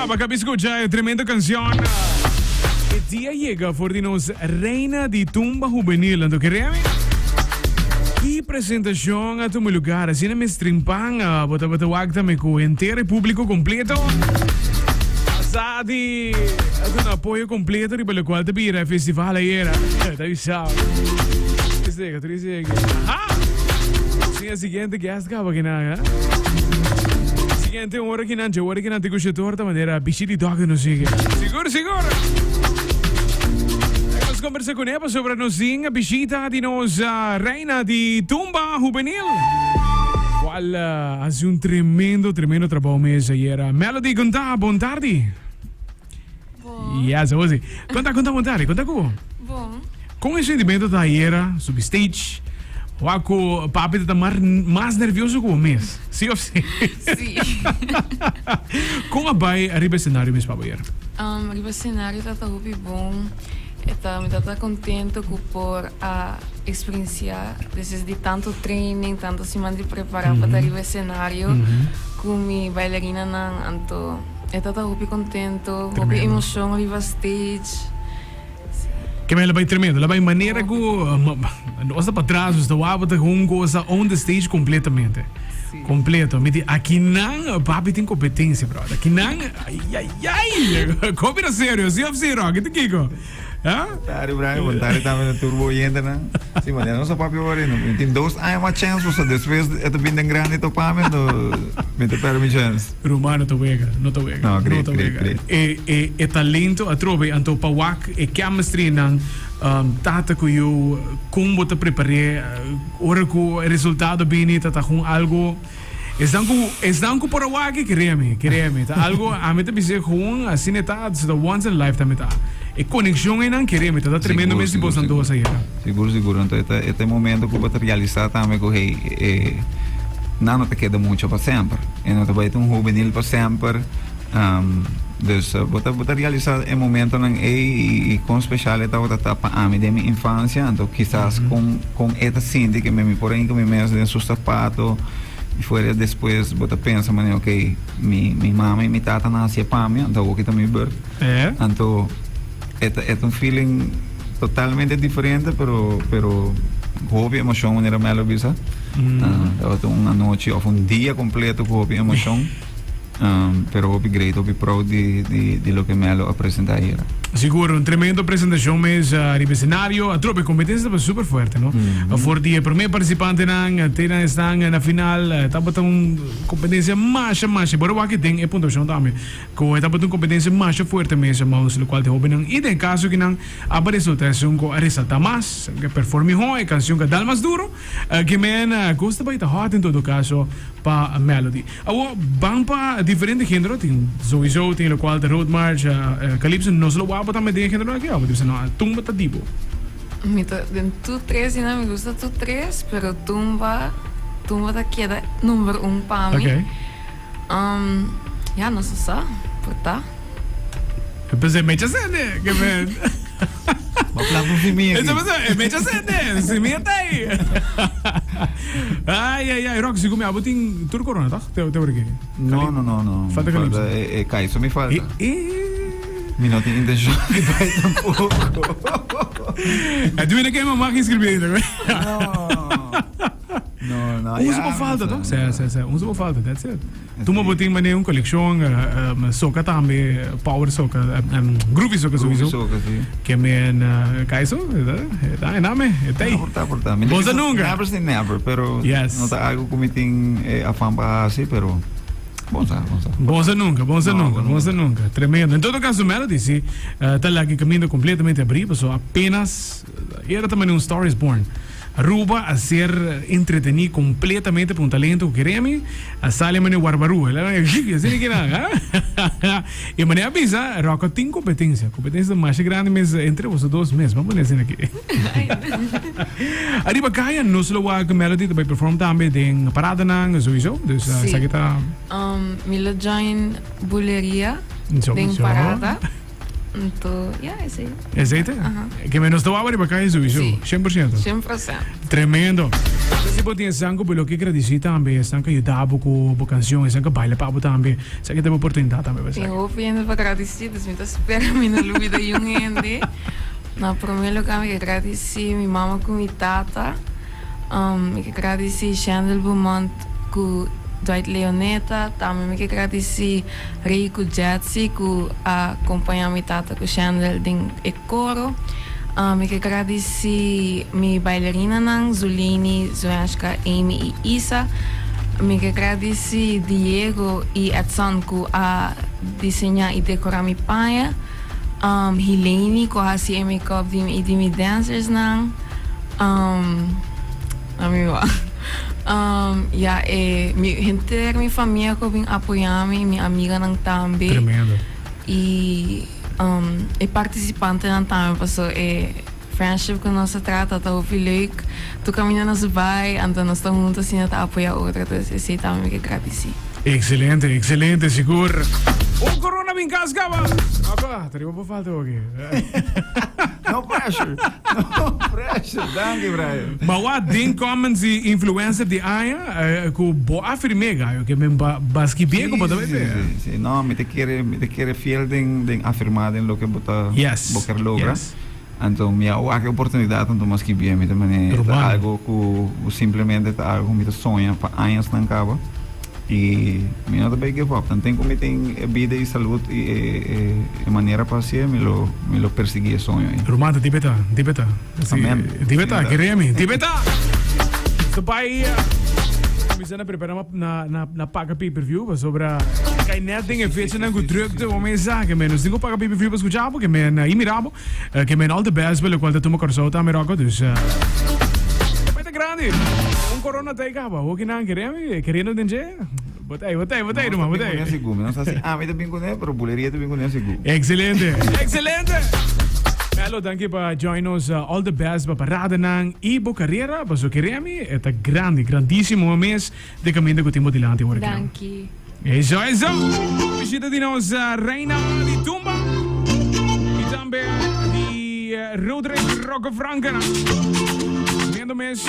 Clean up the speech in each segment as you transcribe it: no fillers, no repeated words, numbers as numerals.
Acabas de escuchar tremenda canción. El día llega por dinos Reina de Tumba Juvenil. ¿Ando queremos? Y presentación a tu lugar. Así no me strimpan. Bota wagta me cu entero público completo. Asadi. Un apoyo completo y por lo cual te pide el festival ayer. Te avisado. Tu dice que. Ajá. Sí, el siguiente que has acabado que nada. Siguiente hora que não te custa torta maneira bichito toca no sigue. Seguro. Vamos conversar com ela sobre a nozinha bichita de nossa Reina de Tumba Juvenil. Qual faz tremendo trabalho mesmo ayer. Melody, conta, boa tarde. Bom. Yes, hoje. Conta boa tarde, conta como. Bom. Com o sentimento da ayer, sobre stage. O papi está mais nervioso que o mês. Sim ou sim? Sim. Como vai arriba o cenário mesmo, papai? Arriba o cenário está muito bom. Me está contente por a experienciar desde de tanto training, tanto se de preparar para arriba o cenário. Com minha bailarina então está muito contente, muito emoção arriba stage. Que me vai tremendo, ela vai maneira que nossa para trás, está o tá com coisa on the stage completamente. Sim. Completo. Aqui não, papi tem competência, brother. Aqui não, ai. Combina sério, sim ou sim, Rock? Que Kiko? Tari Brian, vontade também na turbo ainda, né? Sim, mas não só papi agora, não. Tem dois, uma chance, você depois é bem grande, então para mim, me te perde chance. Romano, não tô vega. Não, great. E talento, a trove, anto pawak, e chemistry nang tata ko eu como te preparei, ora que o resultado bem, tata com algo. Estão com por awak, quereme, tá algo a meta bise com assim tá, the once in lifetime tá. E conexão aí não quereme, tá tremendo mesmo por santo essa aí. Seguro, então este momento que você realizar também que não te queda muito para sempre. E não te vai ter juvenil para sempre. Dus você realizar o momento não e com especialidade você tá para a minha infância, então quizás com esta cinta que me porém que me mesmo em seus sapatos. E foi depois você pensa, mas ok, minha mãe e minha tata nasceram para mim, então eu que também ver. Então é feeling totalmente diferente, pero hobby emoção era melhor bisa. Então uma noite ou dia completo com hobby emoção. Pero hobby great, hobby proud de lo que me lo apresentar ayer. Seguro, tremendo apresentação mesmo arriba cenário, a tropa competência estava super forte, não? For dia primeiro participante na estão na final, estava tão competência mais, bora o que tem é pontuação também. Com estava tão competência mais forte mesmo, mas o qual te houve não. E tem caso que não apareceu atenção com a ressaltar mais, que performe a canção que dá mais duro, que men gosta bem hot em todo caso para melody. Agora vamos para diferente gênero, tem sowieso tem o qual the road march, calypso não se lo apa também tem gênero aqui, mas você não tumba tá tipo. Tu três ainda me gusta tu três, pero tumba da queda número para mim. Okay. Ja, não sei só, porta. Eu pensei mecha sede, que men. Mas lá no filme aqui. Isso é mecha sede, se me aí. Ai, Rock, se come tem tudo corona, tá? Te aqui. Não. Falta calypso. Cai, isso me falta. Mi não tem intenção de vai tampouco. Tu ainda quer uma máquina escrever ainda, Não. Usa por falta, tá? Usa por falta, that's it. Tu me botinho maneira uma coleção, soca também, power soca, groovy soca sowieso. Que men, kaiso, tá, nome, é aí. Porta. Bosa nunca. Never say never, pero não tá algo como tem afam para assim, pero Bonza nunca. Tremendo. Em todo caso, Melody, sim, está lá que caminho completamente abrido, só apenas era também Star is Born. Ruba a ser entretenido completamente por um talento que queremos, a sala de Guarbaru, assim que nada. E maneira avisa, Roca tem competência mais grande, mas entre vocês dois mesmo, vamos dizer aqui. Arriba kaya, não se lo que Melody vai performar também em parada na sowieso, dus sa kita. Mila join buleria, em parada. Então, yeah, isso aí. Aceita? Aham. Que menos tu abrir para cá isso, Sim. 100%. 100%. Tremendo. Se você tem sangue, pelo que agradecer também, sangue ajudar com a canção, sangue baile para também, sangue tem oportunidade também. Eu hoop para agradecer, dus me espera minha luvida jongende. Na primeiro lugar, eu agradecer minha mama com minha tata. Eu agradecer Chandel Beaumont com Dwight Leoneta. Também eu agradecer Rico Jetsi com acompanhar minha tata com Chandel em coro. Eu agradecer minha bailarina Zulini, Zoanska, Amy e Isa. Eu agradecer Diego e Edson com a desenhar e decorar minha paia. Helene com a make-up e de minha dancers nang. Amigo. Minha família que vem apoiar minha amiga nang também. Tremendo. E participante nang também, passou friendship que nós trata, tá o leuk. Tu caminha nos vai, então nós estamos juntos assim a apoiar outra, então esse também que agradecer. Excelente, excelente, seguro. O corona vem cascava. Agora, teria para falta aqui. No pressure. No pressure. Dank je, Brian. Maar wat ding komen ze influencer die aya ku bo afirmega que me baski biego para ver. Sí, no, me te quiere fiel de afirmar en lo que bota Yes. boker logra. Yes. Então, minha outra oportunidade então mais que bem, então é algo que simplesmente é algo que me sonha para anos não acaba. E minha outra bem que vou, então tem como tem vida e saúde e maneira para ser me lo perseguir sonho aí. Romano, dibeta. Amen. Dibeta, queremos, dibeta. So pai Começando a preparar na paga pay-per-view sobre que net dingen feestje en goed drukte om mee zaken men. Dus dingo paga pay-per-view pas goed jabo que men imirabo que men all the best pelo qual tu me corsota me roco dus Peta grande. Corona te acaba. O que não querendo denje. Botei, irmão, botei. Não sei como, não sei. Mas também com ele, pero buleria também com ele seguro. Excelente. Hello, danke para join us. All the best para parada nang ibo carreira, para sua queremi. É grandíssimo mês de caminho que temos dilante agora. Danke. Eso. Visita de nós Reina de Tumba e também de Rodrigo Roque Franca. Vindo mês,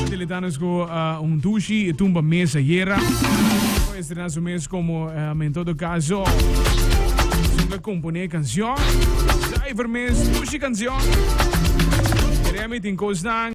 dilitanos com dushi Tumba mesa hiera. Vai estrenar o mês como em todo caso. Componer canción, cijfer mis, dushi canción. Queremos in Coastang.